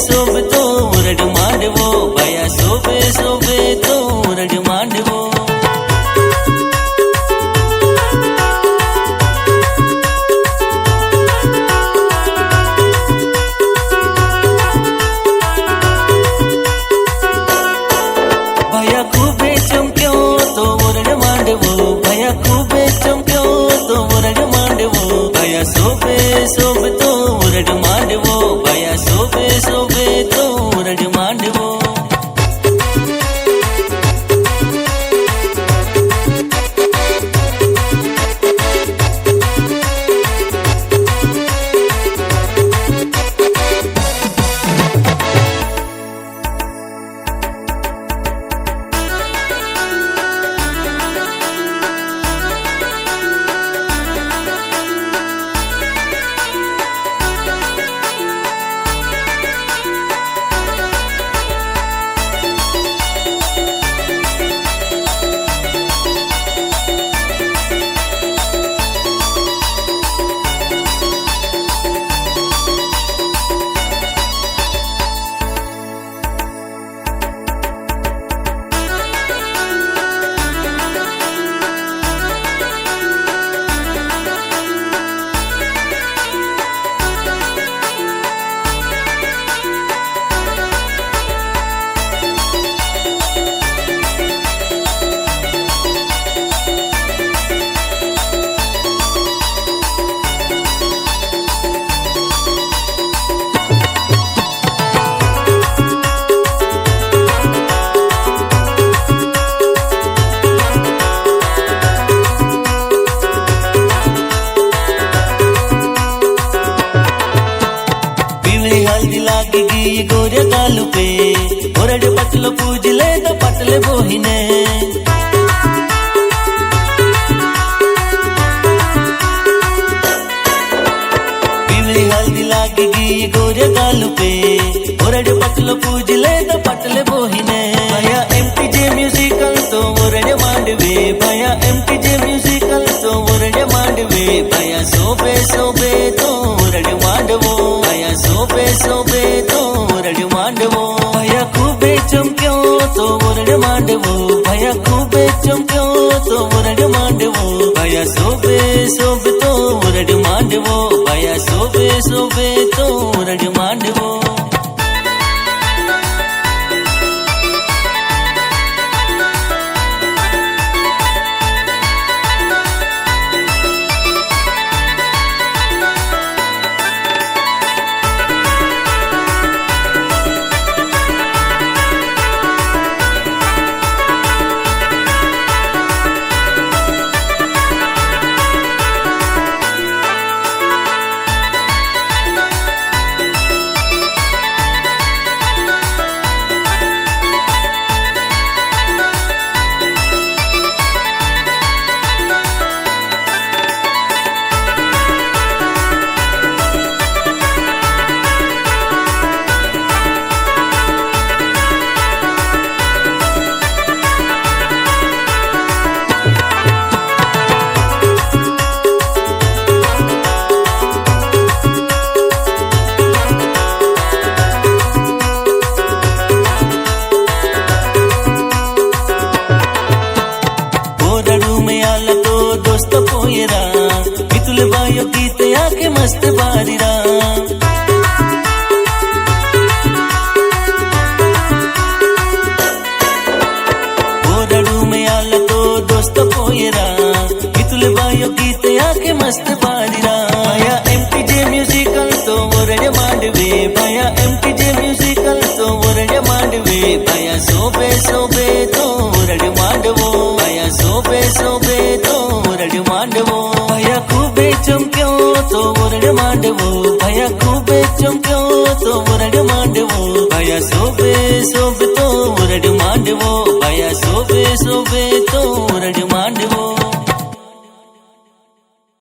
शोभे तो उरड मांडवो भया शोभे शोभे तो उरड मांडवो भया खूबे चमक्यो तो उरड मांडवो भया खूबे चमक्यो तो उरड मांडवो भया शोभे शोभे तो उरड मांडवो भया शोभे शोभे तो उरड मांडवो हल्दी लागेगी गोरे गालू पे उरड पटलो पूज ले तो पटले बोहिने पीली हल्दी लागेगी गोरे गालू पे उरड पटलो पूज ले तो पटले बोहिने भया एमटीजे म्यूजिकल तो उरड मांडवे भया एमटीजे म्यूजिकल तो उरड मांडवे भया शोभे शोभे तो उरड मांडवो भया शोभे शोभे तो उरड मांडवो भया खूबे चमक्यो तो उरड मांडवो भया खूबे चमक्यो तो उरड मांडवो भया शोभे शोभे तो उरड मांडवो भया शोभे शोभे तो उरड मांडवो दोस्त पोयरा मितुल बायो गीत आके मस्त बारीरा बोरडू में आला तो दोस्त पोयरा मितुल बायो गीत आके मस्त बारीरा भया एमटीजे म्यूजिकल तो उरड मांडवे भया एमटीजे म्यूजिकल तो उरड मांडवे भया शोभे शोभे तो उरड मांडवो भया शोभे शोभे तो उरड मांडवो भया खूबे चमक्यो तो उरड मांडवो भया खूबे चमक्यो तो उरड मांडवो भया शोभे शोभे